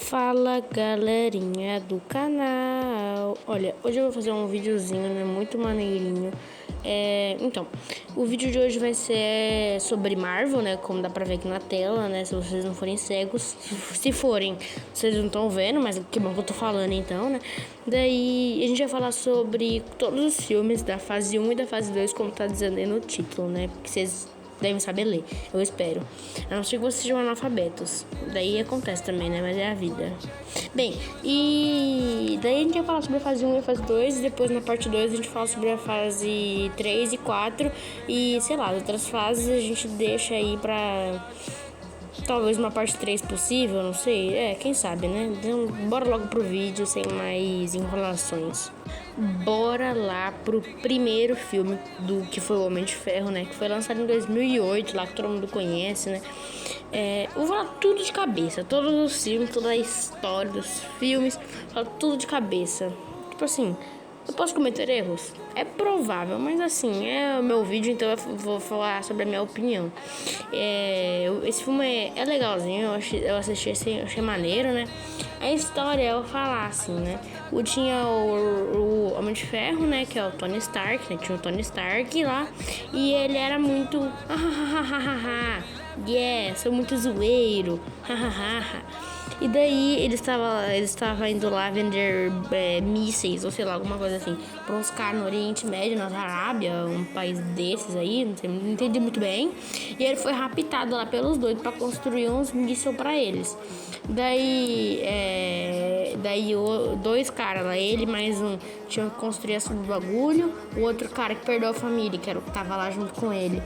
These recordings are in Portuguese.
Fala galerinha do canal, olha, hoje eu vou fazer um videozinho, né, muito maneirinho. Então, o vídeo de hoje vai ser sobre Marvel, né, como dá pra ver aqui na tela, né, se vocês não forem cegos. Se forem, vocês não estão vendo, mas que bom que eu tô falando então, né. Daí a gente vai falar sobre todos os filmes da fase 1 e da fase 2, como tá dizendo aí no título, né, porque vocês devem saber ler, eu espero. A não ser que vocês sejam analfabetos. Daí acontece também, né? Mas é a vida. Bem, e daí a gente vai falar sobre a fase 1 e a fase 2. E depois na parte 2 a gente fala sobre a fase 3 e 4. E sei lá, as outras fases a gente deixa aí pra talvez uma parte 3 possível, não sei. Quem sabe, né? Então, bora logo pro vídeo sem mais enrolações. Bora lá pro primeiro filme do que foi o Homem de Ferro, né? Que foi lançado em 2008, lá que todo mundo conhece, né? Eu vou falar tudo de cabeça, todos os filmes, toda a história dos filmes, falar tudo de cabeça. Tipo assim, eu posso cometer erros? É provável, mas assim, é o meu vídeo, então eu vou falar sobre a minha opinião. Esse filme é legalzinho, eu assisti, achei maneiro, né? A história, eu vou falar assim, né? Tinha o Homem de Ferro, né? Que é o Tony Stark, né? Tinha o Tony Stark lá. E ele era muito... sou muito zoeiro. E daí ele estava indo lá vender mísseis, ou sei lá, alguma coisa assim, para uns caras no Oriente Médio, na Arábia, um país desses aí, não entendi muito bem. E ele foi raptado lá pelos doidos para construir uns mísseis para eles. Daí dois caras lá, ele mais um, tinham que construir esse bagulho. O outro cara que perdeu a família, que era o que tava lá junto com ele,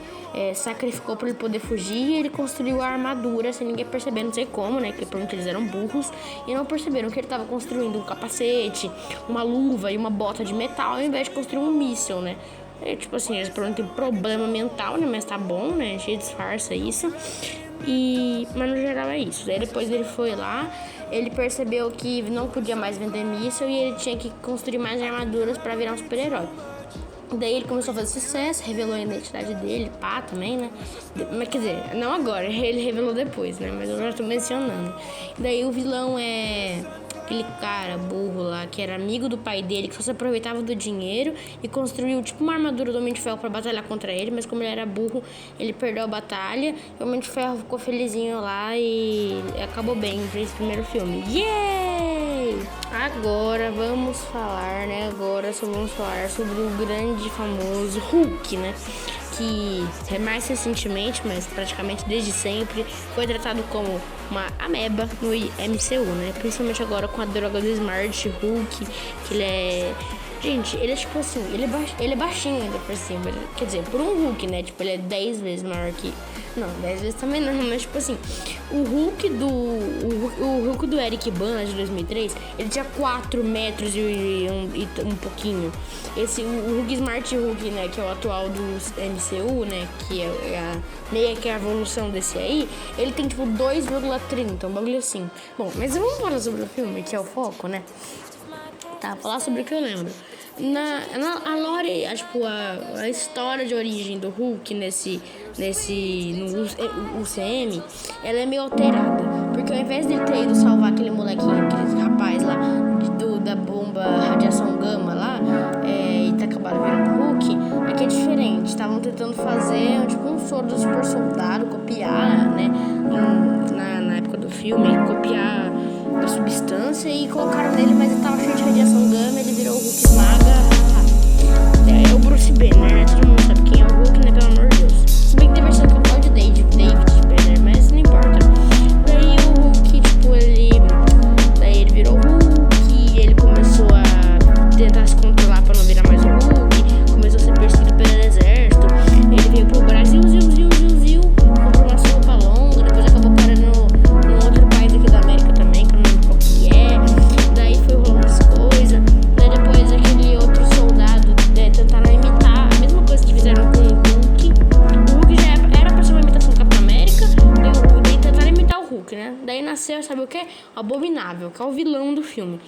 sacrificou para ele poder fugir. E ele construiu a armadura sem ninguém perceber, não sei como, né? Que provavelmente eles eram burros e não perceberam que ele tava construindo um capacete, uma luva e uma bota de metal, ao invés de construir um míssil, né? Tipo assim, eles provavelmente têm problema mental, né? Mas tá bom, né? A gente disfarça isso. Mas no geral é isso. Aí depois ele foi lá, ele percebeu que não podia mais vender míssil e ele tinha que construir mais armaduras para virar um super-herói. Daí ele começou a fazer sucesso, revelou a identidade dele, pá, também, né? Mas quer dizer, não agora, ele revelou depois, né? Mas eu já tô mencionando. Daí o vilão é aquele cara burro lá, que era amigo do pai dele, que só se aproveitava do dinheiro e construiu tipo uma armadura do Homem de Ferro pra batalhar contra ele, mas como ele era burro, ele perdeu a batalha e o Homem de Ferro ficou felizinho lá e acabou bem pra esse primeiro filme. Yay! Agora vamos falar, né? Vamos falar sobre o grande e famoso Hulk, né? Que mais recentemente, mas praticamente desde sempre, foi tratado como uma ameba no MCU, né? Principalmente agora com a droga do Smart Hulk, que ele é... Gente, ele é tipo assim, ele é baixinho ainda por cima. Quer dizer, por um Hulk, né? Tipo, ele é 10 vezes maior que... Não, 10 vezes também não, mas tipo assim, o Hulk do Eric Bana de 2003, ele tinha 4 metros e um pouquinho. O Hulk Smart Hulk, né, que é o atual do MCU, né, que é meio que a evolução desse aí, ele tem tipo 2,30, um bagulho assim. Bom, mas vamos falar sobre o filme, que é o foco, né? Tá, falar sobre o que eu lembro. A lore, tipo, a história de origem do Hulk no UCM, ela é meio alterada. Porque ao invés dele ter ido salvar aquele molequinho, aquele rapaz lá, da bomba radiação gama lá, e ter acabado virando Hulk, aqui é diferente. Estavam tentando fazer, tipo, um soro do super soldado, copiar, né, na época do filme, copiar a substância e colocaram nele, mas ele tava cheio de radiação gama, ele virou o Hulk esmaga. É o Bruce Banner, né? Todo mundo sabe quem é o Hulk, né? Pelo amor de Deus. Se bem que tem versão que eu falo de David Banner, mas não importa. Daí o Hulk, tipo, daí ele virou o Hulk e ele começou a tentar se controlar pra não virar mais o Hulk, começou a ser perseguido pelo exército, ele veio pro Brasil, comprou uma roupa longa, depois acabou parando no outro país aqui da América também, que eu não lembro qual que é. Daí foi rolando as coisas. Daí depois aquele outro soldado tentaram imitar a mesma coisa que nasceu, sabe o quê? Abominável, que é o vilão do filme.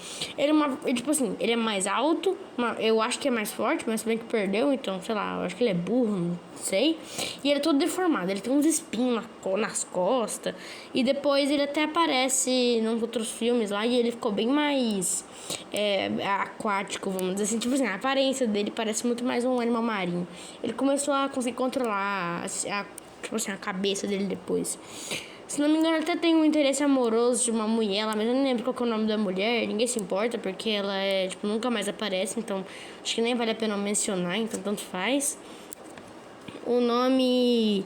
Tipo assim, ele é mais alto, eu acho que é mais forte, mas se bem que perdeu, então, sei lá, eu acho que ele é burro, não sei. E ele é todo deformado, ele tem uns espinhos nas costas. E depois ele até aparece nos outros filmes lá e ele ficou bem mais aquático, vamos dizer assim. Tipo assim, a aparência dele parece muito mais um animal marinho. Ele começou a conseguir controlar tipo assim, a cabeça dele depois. Se não me engano, até tem um interesse amoroso de uma mulher lá, mas eu não lembro qual que é o nome da mulher. Ninguém se importa, porque ela tipo, nunca mais aparece. Então, acho que nem vale a pena mencionar, então tanto faz. O nome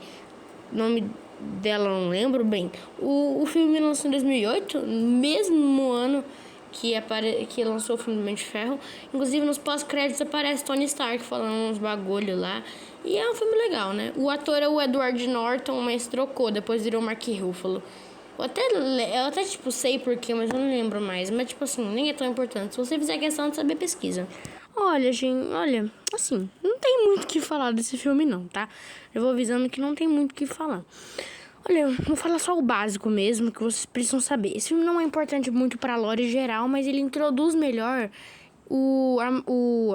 dela eu não lembro bem. O filme lançou em 2008, mesmo ano que lançou o filme do Homem de Ferro. Inclusive, nos pós-créditos aparece Tony Stark falando uns bagulho lá. E é um filme legal, né? O ator é o Edward Norton, mas trocou. Depois virou Mark Ruffalo. Eu até tipo, sei porquê, mas eu não lembro mais. Mas, tipo assim, nem é tão importante. Se você fizer questão de saber, pesquisa. Olha, gente, assim, não tem muito o que falar desse filme não, tá? Eu vou avisando que não tem muito o que falar. Olha, vou falar só o básico mesmo, que vocês precisam saber. Esse filme não é importante muito pra lore geral, mas ele introduz melhor o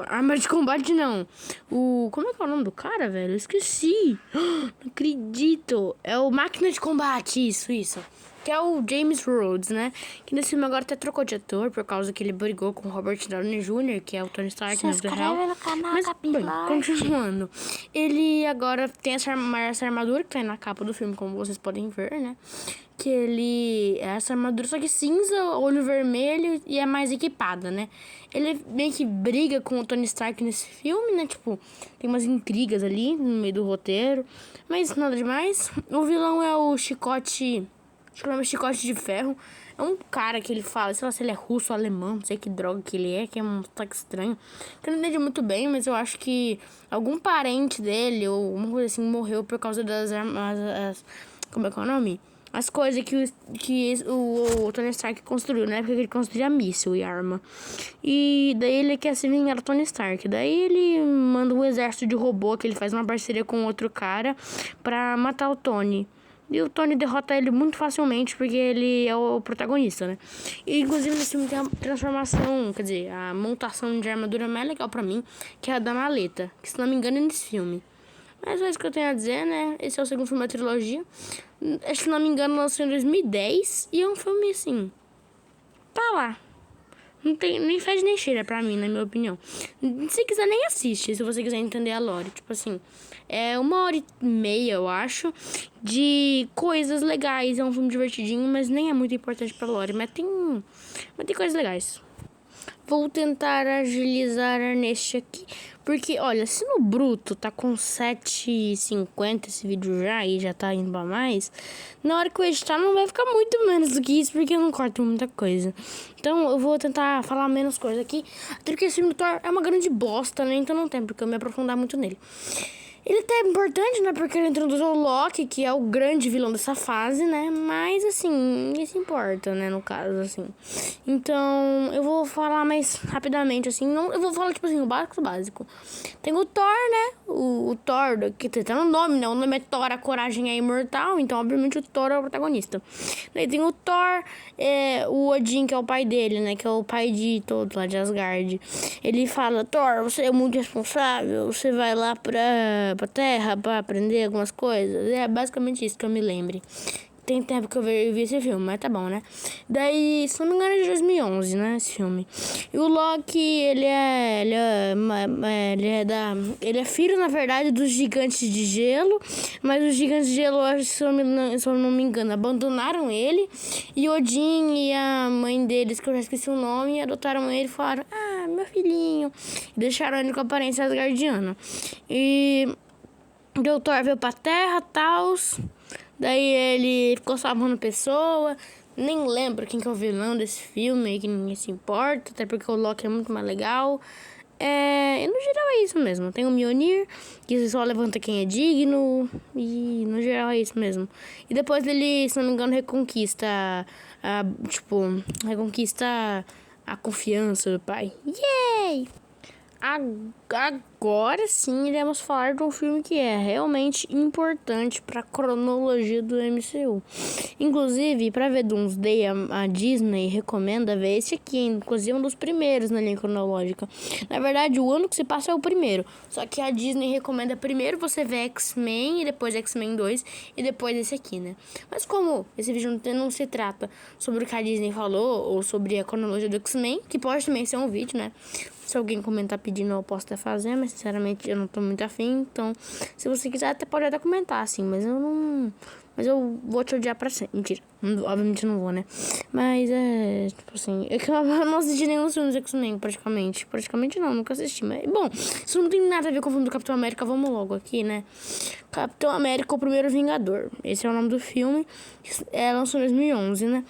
arma de combate, não. Como é que é o nome do cara, velho? Eu esqueci. Não acredito. É o Máquina de Combate, isso. Que é o James Rhodes, né? Que nesse filme agora até trocou de ator por causa que ele brigou com o Robert Downey Jr., que é o Tony Stark na vida real. Mas, bem, continuando. Ele agora tem essa armadura que tá aí na capa do filme, como vocês podem ver, né? Que essa armadura, só que cinza, olho vermelho e é mais equipada, né? Ele meio que briga com o Tony Stark nesse filme, né? Tipo, tem umas intrigas ali no meio do roteiro. Mas nada demais. O vilão é o Chicote... Acho que o nome é Chicote de Ferro. É um cara que ele fala, sei lá se ele é russo ou alemão, não sei que droga que ele é, que é um sotaque estranho. Que eu não entendi muito bem, mas eu acho que algum parente dele ou alguma coisa assim morreu por causa das armas. Como é que é o nome? As coisas que o Tony Stark construiu, né? Porque ele construía míssil e arma. E daí ele quer se vingar do Tony Stark. Daí ele manda um exército de robô, que ele faz uma parceria com outro cara pra matar o Tony. E o Tony derrota ele muito facilmente, porque ele é o protagonista, né? E, inclusive, nesse filme tem a transformação, quer dizer, a montação de armadura mais legal pra mim, que é a da maleta, que, se não me engano, é nesse filme. Mas é isso que eu tenho a dizer, né? Esse é o segundo filme da trilogia. Se não me engano, lançou em 2010. E é um filme, assim, tá lá. Não tem nem fede nem cheira pra mim, na minha opinião. Se quiser, nem assiste, se você quiser entender a lore. Tipo assim, é 1h30, eu acho, de coisas legais. É um filme divertidinho, mas nem é muito importante pra lore. Mas tem coisas legais. Vou tentar agilizar neste aqui. Porque, olha, se no bruto tá com 7h50 esse vídeo já, e já tá indo pra mais, na hora que eu editar não vai ficar muito menos do que isso, porque eu não corto muita coisa. Então eu vou tentar falar menos coisa aqui. Até porque esse filme do Thor é uma grande bosta, né? Então não tem porque eu me aprofundar muito nele. Ele até é importante, né? Porque ele introduziu o Loki, que é o grande vilão dessa fase, né? Mas, assim, isso importa, né? No caso, assim. Então, eu vou falar mais rapidamente, assim. Não, eu vou falar, tipo assim, o básico do básico. Tem o Thor, né? O Thor, que tá no nome, né? O nome é Thor, a coragem é imortal. Então, obviamente, o Thor é o protagonista. Daí tem o Thor, o Odin, que é o pai dele, né? Que é o pai de todos lá de Asgard. Ele fala, Thor, você é muito responsável. Você vai lá pra Terra pra aprender algumas coisas. É basicamente isso que eu me lembre. Tem tempo que eu vi esse filme, mas tá bom, né? Daí, se não me engano, é de 2011, né? Esse filme. E o Loki, ele é filho, na verdade, dos gigantes de gelo. Mas os gigantes de gelo, se eu não me engano, abandonaram ele. E Odin e a mãe deles, que eu já esqueci o nome, adotaram ele e falaram, meu filhinho. E deixaram ele com a aparência asgardiana. E o Thor veio pra Terra, tals. Daí ele ficou salvando pessoa. Nem lembro quem que é o vilão desse filme, que ninguém se importa, até porque o Loki é muito mais legal. E no geral é isso mesmo. Tem o Mjolnir, que só levanta quem é digno. E no geral é isso mesmo. E depois ele, se não me engano, reconquista a confiança do pai. Yay! Agora sim iremos falar de um filme que é realmente importante para a cronologia do MCU. Inclusive, para ver Doomsday, a Disney recomenda ver esse aqui, inclusive um dos primeiros na linha cronológica. Na verdade, o ano que se passa é o primeiro. Só que a Disney recomenda primeiro você ver X-Men, e depois X-Men 2, e depois esse aqui, né? Mas como esse vídeo não se trata sobre o que a Disney falou, ou sobre a cronologia do X-Men, que pode também ser um vídeo, né? Se alguém comentar pedindo, eu posso até fazer, mas sinceramente eu não tô muito afim. Então, se você quiser, pode até comentar, assim, mas eu não. Mas eu vou te odiar pra sempre. Mentira. Obviamente eu não vou, né? Mas tipo assim. Eu não assisti nenhum filme do X-Men, praticamente. Praticamente não, nunca assisti. Mas, bom, isso não tem nada a ver com o filme do Capitão América. Vamos logo aqui, né? Capitão América, o Primeiro Vingador. Esse é o nome do filme. Lançou em 2011, né?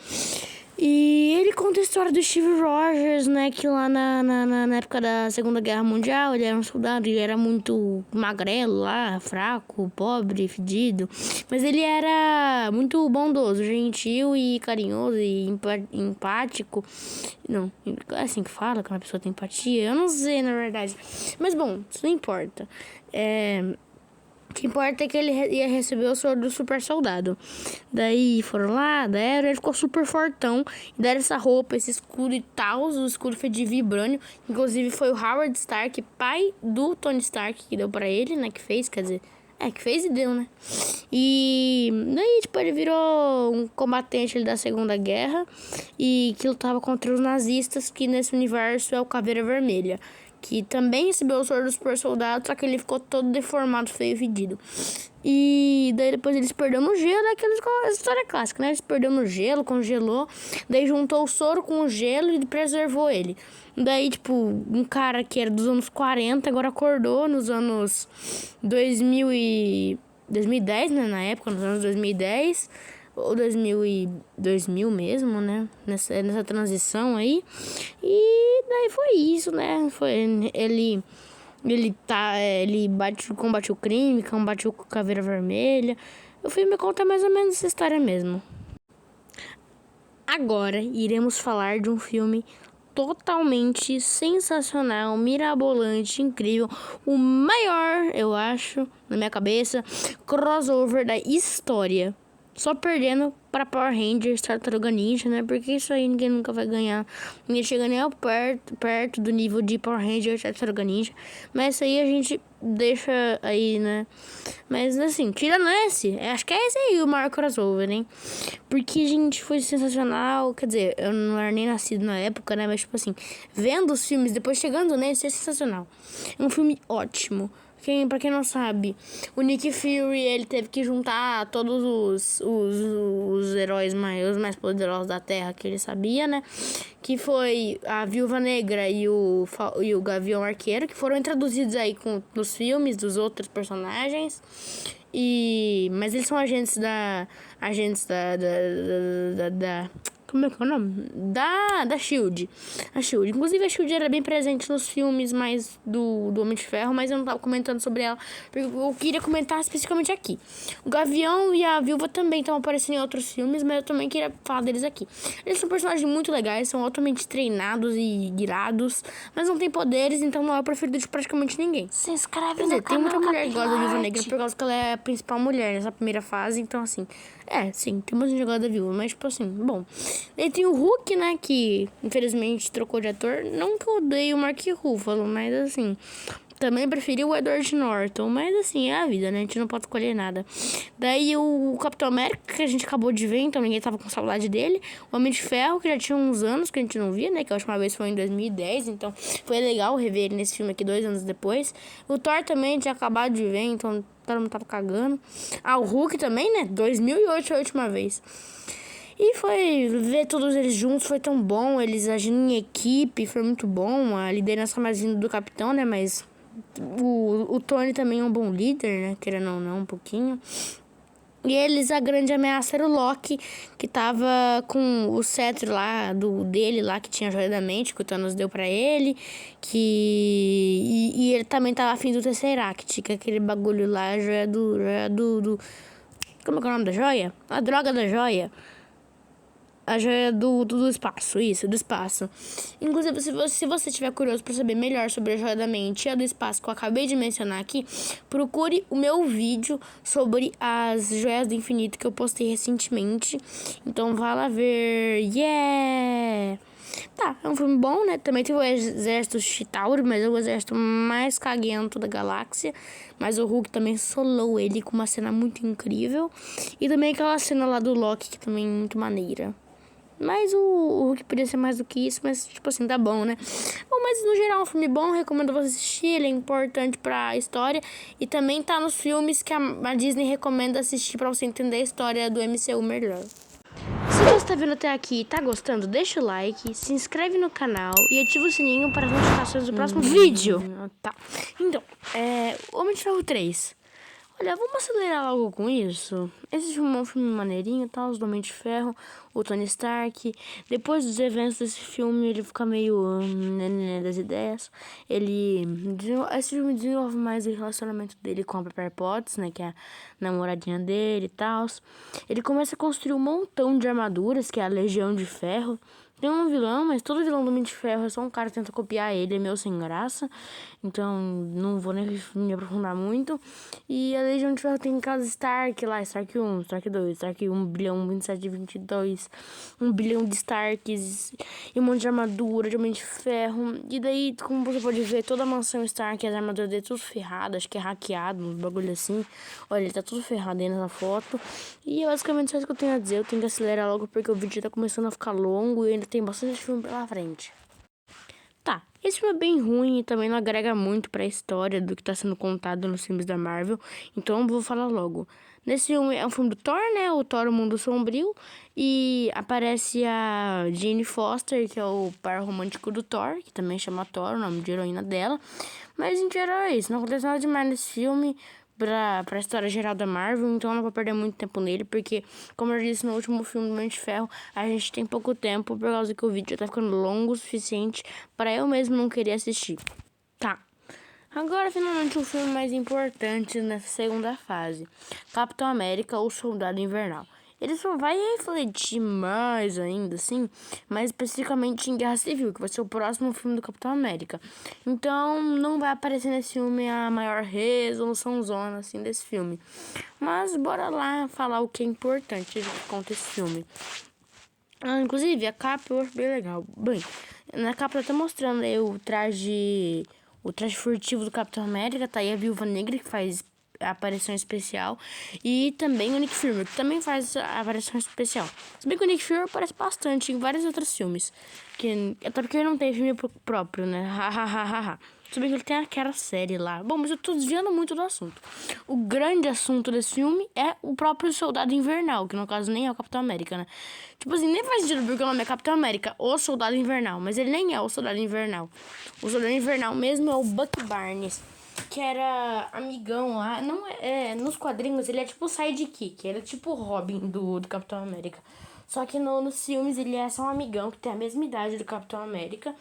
E ele conta a história do Steve Rogers, né? Que lá na época da Segunda Guerra Mundial, ele era um soldado e era muito magrelo lá, fraco, pobre, fedido. Mas ele era muito bondoso, gentil e carinhoso e empático. Não, é assim que fala, que uma pessoa tem empatia. Eu não sei, na verdade. Mas bom, isso não importa. O que importa é que ele ia receber o soro do super soldado. Daí foram lá, deram, ele ficou super fortão. E deram essa roupa, esse escudo e tal. O escudo foi de vibrânio. Inclusive foi o Howard Stark, pai do Tony Stark, que deu pra ele, né? Que fez, quer dizer... que fez e deu, né? E daí, tipo, ele virou um combatente da Segunda Guerra. E que lutava contra os nazistas, que nesse universo é o Caveira Vermelha. Que também recebeu o soro do super soldado, só que ele ficou todo deformado, feio e fedido. E daí depois eles perderam no gelo, aquela história clássica, né? Eles perderam no gelo, congelou, daí juntou o soro com o gelo e preservou ele. Daí, tipo, um cara que era dos anos 40, agora acordou nos anos 2010, né? Na época, nos anos 2010... ou 2000 mesmo, né? Nessa transição aí. E daí foi isso, né? Ele combate o crime, combate o Caveira Vermelha. O filme conta mais ou menos essa história mesmo. Agora iremos falar de um filme totalmente sensacional, mirabolante, incrível, o maior, eu acho, na minha cabeça, crossover da história. Só perdendo para Power Rangers, Tartaruga Ninja, né? Porque isso aí ninguém nunca vai ganhar. Ninguém chega nem perto do nível de Power Rangers, Tartaruga Ninja. Mas isso aí a gente deixa aí, né? Mas assim, tirando esse, acho que é esse aí o maior crossover, né? Porque, gente, foi sensacional. Quer dizer, eu não era nem nascido na época, né? Mas, tipo assim, vendo os filmes, depois chegando nesse, é sensacional. É um filme ótimo. Pra quem não sabe, o Nick Fury, ele teve que juntar todos os heróis os mais poderosos da Terra que ele sabia, né? Que foi a Viúva Negra e o Gavião Arqueiro, que foram introduzidos aí nos filmes dos outros personagens. Mas eles são agentes da como é que é o nome? Da SHIELD. A SHIELD. Inclusive, a SHIELD era bem presente nos filmes mais do Homem de Ferro, mas eu não tava comentando sobre ela, porque eu queria comentar especificamente aqui. O Gavião e a Viúva também estão aparecendo em outros filmes, mas eu também queria falar deles aqui. Eles são personagens muito legais, são altamente treinados e guiados, mas não têm poderes, então não é o preferido de praticamente ninguém. Se inscreve Quer dizer, no tem canal, muita mulher que gosta da Viúva Capilarte. Negra por causa que ela é a principal mulher nessa primeira fase, então assim... sim, tem muita gente que gosta da Viúva, mas tipo assim, bom... Ele tem o Hulk, né, que infelizmente trocou de ator. Não que eu odeie o Mark Ruffalo, mas assim... Também preferi o Edward Norton, mas assim, é a vida, né? A gente não pode escolher nada. Daí o Capitão América, que a gente acabou de ver, então ninguém tava com saudade dele. O Homem de Ferro, que já tinha uns anos que a gente não via, né? Que a última vez foi em 2010, então foi legal rever ele nesse filme aqui 2 anos depois. O Thor também tinha acabado de ver, então todo mundo tava cagando. O Hulk também, né? 2008 foi a última vez. E foi ver todos eles juntos, foi tão bom, eles agindo em equipe, foi muito bom. A liderança mais vinda do Capitão, né? Mas o Tony também é um bom líder, né? Querendo ou não, um pouquinho. E eles, a grande ameaça era o Loki, que tava com o cetro lá, dele lá, que tinha a joia da mente, que o Thanos deu pra ele. E ele também tava afim do Tesseract, que é aquele bagulho lá, a joia do... Como é que é o nome da joia? A droga da joia. A joia do espaço, isso, do espaço. Inclusive, se você tiver curioso para saber melhor sobre a joia da mente e a do espaço que eu acabei de mencionar aqui, procure o meu vídeo sobre as joias do infinito que eu postei recentemente. Então vá lá ver. Yeah! Tá, é um filme bom, né? Também tem o Exército Chitauri, mas é o exército mais caguento da galáxia. Mas o Hulk também solou ele com uma cena muito incrível. E também aquela cena lá do Loki, que também é muito maneira. Mas o Hulk podia ser mais do que isso, mas tipo assim, tá bom, né? Bom, mas no geral é um filme bom, recomendo você assistir, ele é importante pra história. E também tá nos filmes que a Disney recomenda assistir pra você entender a história do MCU melhor. Se você tá vendo até aqui e tá gostando, deixa o like, se inscreve no canal e ativa o sininho para as notificações do próximo vídeo. Tá. Então, Homem de Ferro 3. Olha, vamos acelerar logo com isso. Esse filme é um filme maneirinho, tá? Os do Homem de Ferro, o Tony Stark. Depois dos eventos desse filme, ele fica meio das ideias. Esse filme desenvolve mais o relacionamento dele com a Pepper Potts, né? Que é a namoradinha dele e tal. Ele começa a construir um montão de armaduras, que é a Legião de Ferro. Tem um vilão, mas todo vilão do Homem de Ferro é só um cara que tenta copiar ele, é meio sem graça. Então, não vou nem me aprofundar muito. E a Legião de Ferro tem casa Stark lá, Stark 1, Stark 2, Stark 1 bilhão, 27, 22, 1 bilhão de Starks, e um monte de armadura, de Homem de Ferro. E daí, como você pode ver, toda a mansão Stark, as armaduras dele tudo ferrado, acho que é hackeado, uns bagulho assim. Olha, ele tá tudo ferrado aí nessa foto. E é basicamente só isso que eu tenho a dizer. Eu tenho que acelerar logo porque o vídeo tá começando a ficar longo e ainda tem bastante filme pela frente. Tá, esse filme é bem ruim e também não agrega muito pra história do que tá sendo contado nos filmes da Marvel, então eu vou falar logo. Nesse filme é um filme do Thor, né? O Thor, o Mundo Sombrio, e aparece a Jane Foster, que é o par romântico do Thor, que também chama Thor, o nome de heroína dela. Mas em geral é isso, não acontece nada demais nesse filme pra história geral da Marvel, então eu não vou perder muito tempo nele, porque, como eu disse no último filme do Homem de Ferro, a gente tem pouco tempo, por causa que o vídeo já tá ficando longo o suficiente para eu mesmo não querer assistir. Tá. Agora, finalmente, o filme mais importante nessa segunda fase. Capitão América, o Soldado Invernal. Ele só vai refletir mais ainda, assim, mais especificamente em Guerra Civil, que vai ser o próximo filme do Capitão América. Então, não vai aparecer nesse filme a maior resolução zona, assim, desse filme. Mas, bora lá falar o que é importante de que conta esse filme. Inclusive, a capa eu acho bem legal. Bem, na capa tá até mostrando aí o traje furtivo do Capitão América, tá aí a Viúva Negra, que faz a aparição especial, e também o Nick Fury, que também faz a aparição especial. Se bem que o Nick Fury aparece bastante em vários outros filmes, até porque ele não tem filme próprio, né? Hahaha. Se bem que ele tem aquela série lá. Bom, mas eu tô desviando muito do assunto. O grande assunto desse filme é o próprio Soldado Invernal, que no caso nem é o Capitão América, né? Tipo assim, nem faz sentido porque o nome é Capitão América, o Soldado Invernal, mas ele nem é o Soldado Invernal. O Soldado Invernal mesmo é o Bucky Barnes, que era amigão lá. Não nos quadrinhos ele é tipo o sidekick, ele é tipo o Robin do Capitão América. Só que nos filmes ele é só um amigão que tem a mesma idade do Capitão América.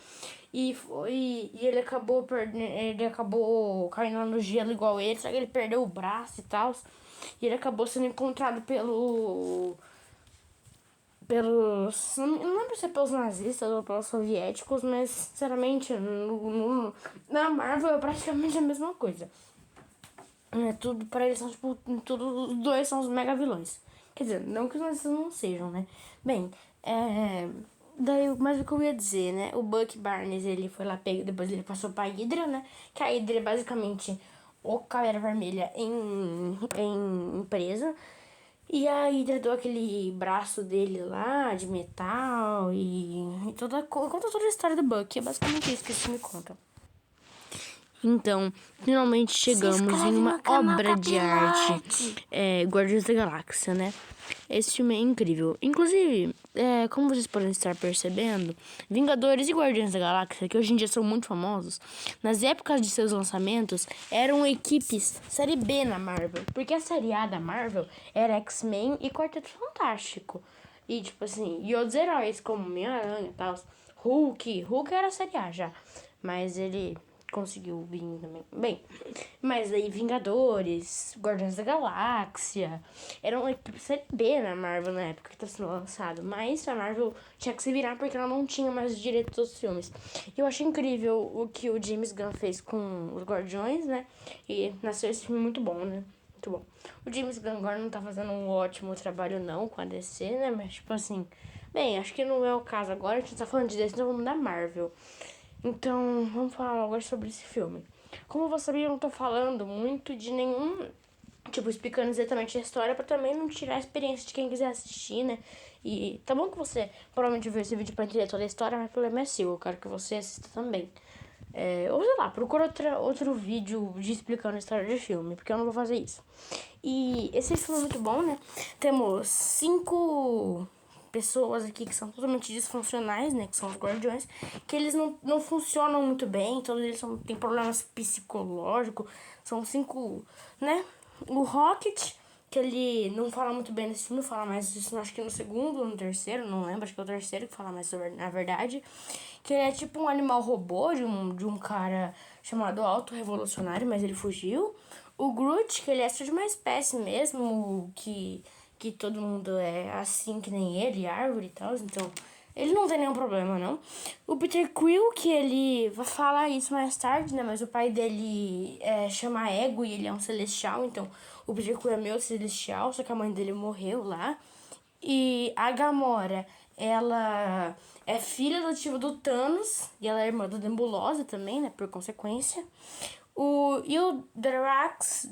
E ele acabou caindo lá no gelo igual ele, só que ele perdeu o braço e tal. E ele acabou sendo encontrado pelos. Não lembro se é pelos nazistas ou pelos soviéticos, mas sinceramente na Marvel é praticamente a mesma coisa. Tudo para eles são tipo. Os dois são os mega vilões. Quer dizer, não que os nazistas não sejam, né? Bem, mas o que eu ia dizer, né? O Bucky Barnes, ele foi lá, depois ele passou pra Hydra, né? Que a Hydra é basicamente o Caveira Vermelha em empresa. E a Hydra deu aquele braço dele lá, de metal, e conta toda a história do Bucky. É basicamente isso que esse filme conta. Então, finalmente chegamos em uma obra de arte, Guardiões da Galáxia, né? Esse filme é incrível. Inclusive, como vocês podem estar percebendo, Vingadores e Guardiões da Galáxia, que hoje em dia são muito famosos, nas épocas de seus lançamentos, eram equipes série B na Marvel. Porque a série A da Marvel era X-Men e Quarteto Fantástico. E, tipo assim, e outros heróis, como Homem-Aranha e tal. Hulk era série A já. Mas ele conseguiu vir também. Bem, mas aí Vingadores, Guardiões da Galáxia, eram equipe série B na Marvel na época que tá sendo lançado. Mas a Marvel tinha que se virar porque ela não tinha mais os direitos dos filmes. E eu achei incrível o que o James Gunn fez com os Guardiões, né? E nasceu esse filme muito bom, né? Muito bom. O James Gunn agora não tá fazendo um ótimo trabalho não com a DC, né? Mas tipo assim, bem, acho que não é o caso agora, a gente tá falando de DC, então vamos da Marvel. Então, vamos falar agora sobre esse filme. Como você sabia, eu não tô falando muito de nenhum, tipo, explicando exatamente a história pra também não tirar a experiência de quem quiser assistir, né? E tá bom que você provavelmente viu esse vídeo pra entender toda a história, mas o problema é seu, eu quero que você assista também. Ou sei lá, procura outro vídeo de explicando a história de filme, porque eu não vou fazer isso. E esse filme é muito bom, né? Temos 5 pessoas aqui que são totalmente disfuncionais, né? Que são os guardiões, que eles não funcionam muito bem, todos eles têm problemas psicológicos. São 5, né? O Rocket, que ele não fala muito bem nesse filme, fala mais disso, acho que no segundo ou no terceiro, não lembro, acho que é o terceiro que fala mais sobre, na verdade. Que ele é tipo um animal robô de um cara chamado Auto Revolucionário, mas ele fugiu. O Groot, que ele é só de uma espécie mesmo, que todo mundo é assim que nem ele, árvore e tal, então ele não tem nenhum problema, não. O Peter Quill, que ele vai falar isso mais tarde, né, mas o pai dele chama Ego e ele é um celestial, então o Peter Quill é meio celestial, só que a mãe dele morreu lá. E a Gamora, ela é filha adotiva do Thanos, e ela é irmã da Nebulosa também, né, por consequência. E o Drax,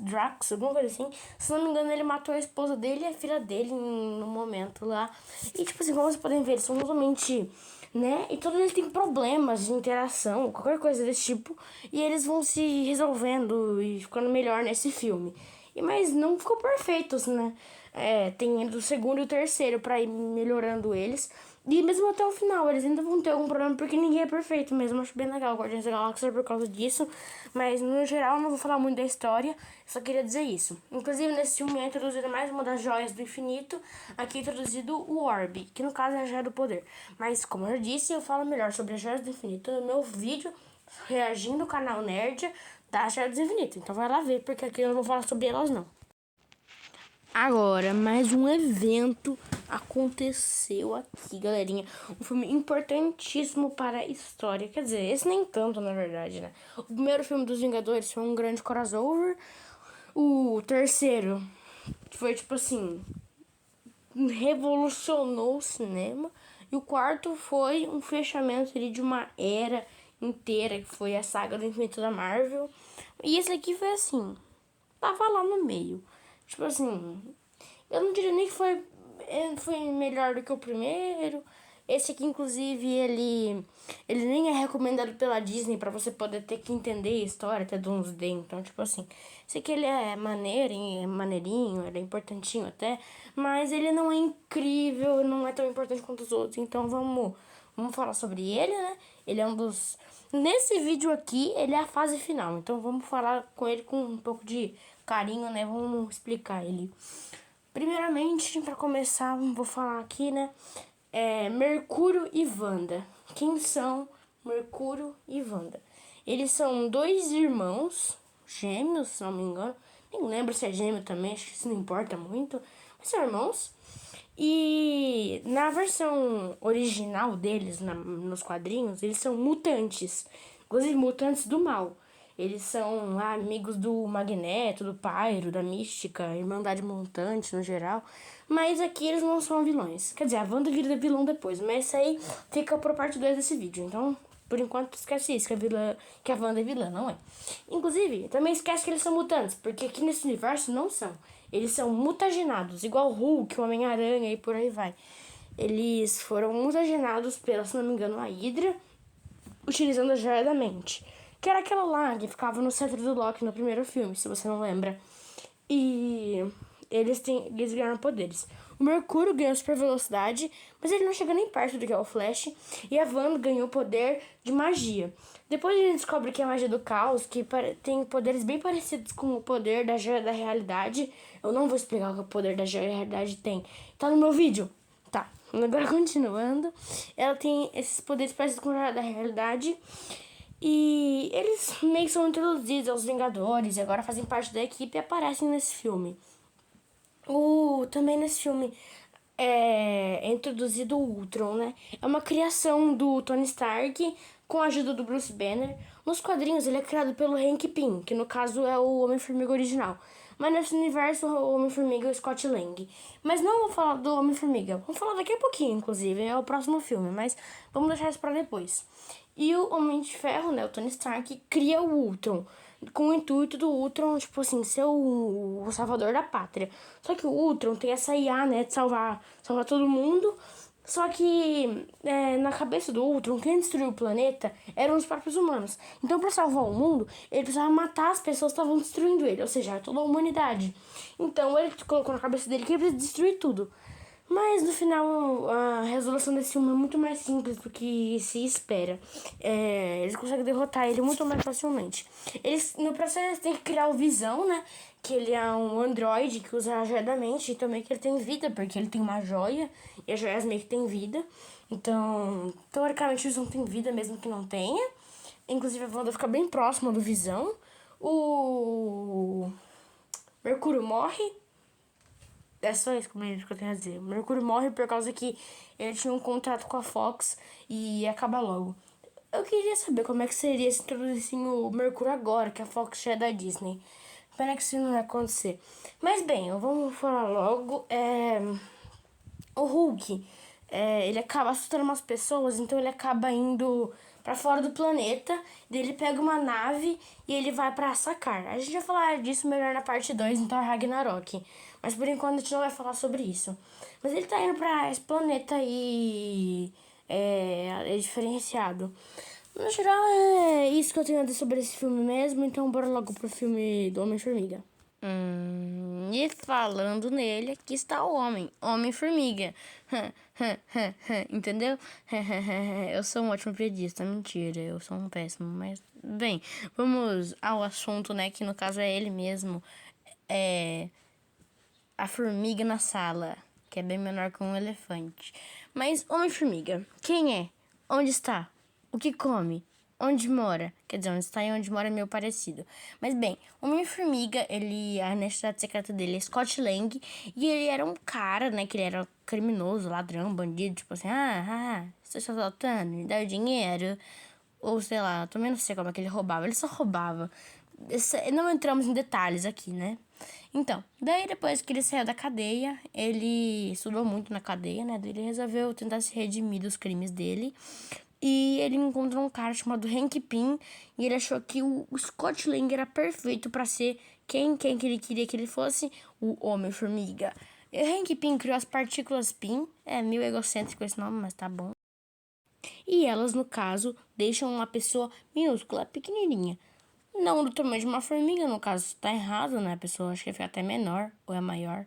alguma coisa assim, se não me engano, ele matou a esposa dele e a filha dele no momento lá. E, tipo assim, como vocês podem ver, eles são totalmente, né? E todos eles têm problemas de interação, qualquer coisa desse tipo. E eles vão se resolvendo e ficando melhor nesse filme. Mas não ficou perfeitos, né? Tem o segundo e o terceiro pra ir melhorando eles. E mesmo até o final, eles ainda vão ter algum problema, porque ninguém é perfeito mesmo. Acho bem legal o Guardiões da Galáxia por causa disso. Mas, no geral, eu não vou falar muito da história. Só queria dizer isso. Inclusive, nesse filme é introduzido mais uma das joias do infinito. Aqui é introduzido o Orb, que no caso é a joia do poder. Mas, como eu disse, eu falo melhor sobre as joias do infinito no meu vídeo reagindo ao canal Nerd da Joia do Infinito. Então vai lá ver, porque aqui eu não vou falar sobre elas, não. Agora, mais um evento aconteceu aqui, galerinha. Um filme importantíssimo para a história. Quer dizer, esse nem tanto, na verdade, né? O primeiro filme dos Vingadores foi um grande crossover. O terceiro foi, tipo assim, revolucionou o cinema. E o quarto foi um fechamento ali de uma era inteira, que foi a saga do infinito da Marvel. E esse aqui foi assim, tava lá no meio. Tipo assim, eu não diria nem que foi melhor do que o primeiro. Esse aqui, inclusive, ele nem é recomendado pela Disney pra você poder ter que entender a história até de uns D. Então, tipo assim, esse aqui ele é maneirinho, ele é importantinho até, mas ele não é incrível, não é tão importante quanto os outros. Então, vamos falar sobre ele, né? Ele é um dos... Nesse vídeo aqui, ele é a fase final. Então, vamos falar com ele com um pouco de carinho, né? Vamos explicar ele. Primeiramente, para começar, vou falar aqui, né? Mercúrio e Wanda. Quem são Mercúrio e Wanda? Eles são 2 irmãos gêmeos, se não me engano. Nem lembro se é gêmeo também, acho que isso não importa muito. Mas são irmãos. E na versão original deles, nos quadrinhos, eles são mutantes. Inclusive, mutantes do mal. Eles são lá amigos do Magneto, do Pyro, da Mística, Irmandade Mutante no geral. Mas aqui eles não são vilões. Quer dizer, a Wanda vira vilão depois. Mas isso aí fica por parte 2 desse vídeo. Então, por enquanto, esquece isso, que a Wanda é vilã, não é. Inclusive, também esquece que eles são mutantes. Porque aqui nesse universo não são. Eles são mutagenados, igual o Hulk, o Homem-Aranha e por aí vai. Eles foram mutagenados pela, se não me engano, a Hydra, utilizando a Joia da Mente. Que era aquela lá que ficava no cetro do Loki no primeiro filme, se você não lembra. E eles ganharam poderes. O Mercúrio ganhou super velocidade, mas ele não chega nem perto do que é o Flash. E a Wanda ganhou poder de magia. Depois a gente descobre que é a magia do caos, que tem poderes bem parecidos com o poder da Joia da Realidade. Eu não vou explicar o que o poder da Joia da Realidade tem. Tá no meu vídeo? Tá. Agora continuando. Ela tem esses poderes parecidos com a Joia da Realidade. E eles meio que são introduzidos aos Vingadores e agora fazem parte da equipe e aparecem nesse filme. Também nesse filme é introduzido o Ultron, né? É uma criação do Tony Stark com a ajuda do Bruce Banner. Nos quadrinhos ele é criado pelo Hank Pym, que no caso é o Homem-Formiga original. Mas nesse universo o Homem-Formiga é o Scott Lang. Mas não vou falar do Homem-Formiga. Vamos falar daqui a pouquinho, inclusive. É o próximo filme, mas vamos deixar isso pra depois. E o Homem de Ferro, né, o Tony Stark, cria o Ultron. Com o intuito do Ultron, tipo assim, ser o salvador da pátria. Só que o Ultron tem essa IA, né, de salvar todo mundo. Só que na cabeça do Ultron, quem destruiu o planeta eram os próprios humanos. Então, para salvar o mundo, ele precisava matar as pessoas que estavam destruindo ele, ou seja, toda a humanidade. Então, ele colocou na cabeça dele que ele precisa destruir tudo. Mas no final a resolução desse filme é muito mais simples do que se espera. Eles conseguem derrotar ele muito mais facilmente. No processo eles têm que criar o Visão, né? Que ele é um androide que usa a joia da mente e também que ele tem vida, porque ele tem uma joia e as joias meio que têm vida. Então, teoricamente o Visão tem vida mesmo que não tenha. Inclusive a Wanda fica bem próxima do Visão. O Mercúrio morre. É só isso que eu tenho a dizer. O Mercúrio morre por causa que ele tinha um contrato com a Fox e acaba logo. Eu queria saber como é que seria se introduzissem o Mercúrio agora, que a Fox já é da Disney. Pena que isso não vai acontecer. Mas bem, vamos falar logo. O Hulk, ele acaba assustando umas pessoas, então ele acaba indo pra fora do planeta, daí ele pega uma nave e ele vai pra Sakaar. A gente vai falar disso melhor na parte 2, então Ragnarok. Mas por enquanto a gente não vai falar sobre isso. Mas ele tá indo pra esse planeta aí é diferenciado. No geral, é isso que eu tenho a dizer sobre esse filme mesmo, então bora logo pro filme do Homem-Formiga. E falando nele, aqui está o Homem-Formiga. Entendeu? Eu sou um ótimo piadista, mentira, eu sou um péssimo, mas bem, vamos ao assunto, né, que no caso é ele mesmo, a formiga na sala, que é bem menor que um elefante. Mas Homem-Formiga, quem é? Onde está? O que come? Onde mora? Quer dizer, onde está e onde mora é meio parecido. Mas bem, Homem-Formiga, a identidade secreta dele é Scott Lang. E ele era um cara, né, que ele era criminoso, ladrão, bandido. Tipo assim, estou te assaltando, me dá o dinheiro. Ou sei lá, eu também não sei como é que ele roubava. Ele só roubava. Não entramos em detalhes aqui, né? Então, daí depois que ele saiu da cadeia, ele estudou muito na cadeia, né? Daí ele resolveu tentar se redimir dos crimes dele. E ele encontrou um cara chamado Hank Pym e ele achou que o Scott Lang era perfeito para ser quem que ele queria que ele fosse, o Homem-Formiga. E o Hank Pym criou as partículas Pym, é meio egocêntrico esse nome, mas tá bom. E elas, no caso, deixam uma pessoa minúscula, pequenininha. Não do tamanho de uma formiga, no caso, tá errado, né? A pessoa acho que fica até menor ou é maior,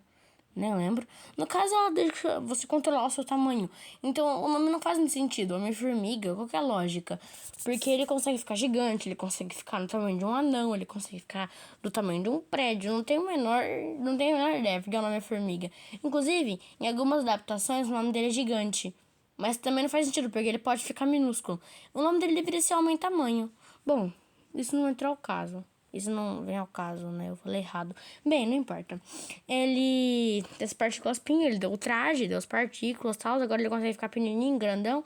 nem lembro. No caso, ela deixa você controlar o seu tamanho. Então, o nome não faz muito sentido. Homem-Formiga, qual que é a lógica? Porque ele consegue ficar gigante, ele consegue ficar no tamanho de um anão, ele consegue ficar do tamanho de um prédio. Não tem a menor ideia porque o nome é Formiga. Inclusive, em algumas adaptações, o nome dele é Gigante. Mas também não faz sentido, porque ele pode ficar minúsculo. O nome dele deveria ser Homem-Tamanho. Bom, isso não entra ao caso. Isso não vem ao caso, né? Eu falei errado. Bem, não importa. Ele tem as partículas PIN, ele deu o traje, deu as partículas e tal. Agora ele consegue ficar pequenininho, grandão.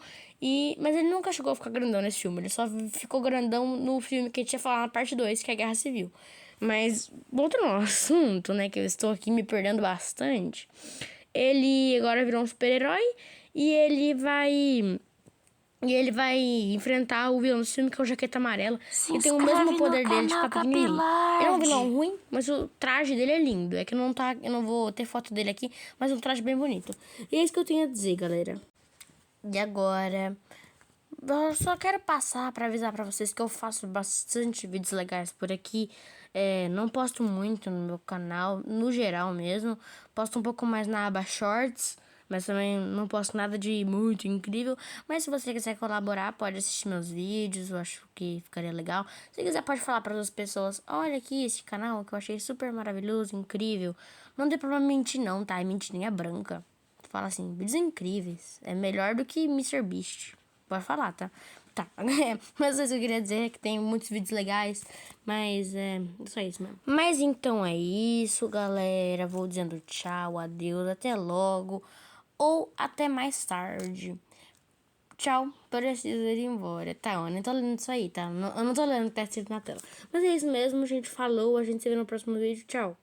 Mas ele nunca chegou a ficar grandão nesse filme. Ele só ficou grandão no filme que a gente ia falar na parte 2, que é a Guerra Civil. Mas, voltando ao assunto, né? Que eu estou aqui me perdendo bastante. Ele agora virou um super-herói e ele vai enfrentar o vilão do filme, que é o Jaqueta Amarela. E tem o mesmo poder dele de ficar pequenininho. Ele é um vilão ruim, mas o traje dele é lindo. É que eu não vou ter foto dele aqui, mas é um traje bem bonito. E é isso que eu tenho a dizer, galera. E agora, eu só quero passar pra avisar pra vocês que eu faço bastante vídeos legais por aqui. Não posto muito no meu canal, no geral mesmo. Posto um pouco mais na aba Shorts, mas também não posto nada de muito incrível. Mas se você quiser colaborar, pode assistir meus vídeos, eu acho que ficaria legal. Se quiser, pode falar para outras pessoas: olha aqui esse canal que eu achei super maravilhoso, incrível. Não tem problema mentir não, tá? É mentirinha branca. Fala assim, vídeos incríveis. É melhor do que MrBeast. Pode falar, tá? Tá, mas isso que eu queria dizer é que tem muitos vídeos legais, mas é só isso mesmo. Mas então é isso, galera. Vou dizendo tchau, adeus, até logo ou até mais tarde. Tchau, preciso ir embora. Tá, eu nem tô lendo isso aí, tá? Eu não tô lendo o que tá escrito na tela. Mas é isso mesmo, gente. Falou, a gente se vê no próximo vídeo. Tchau.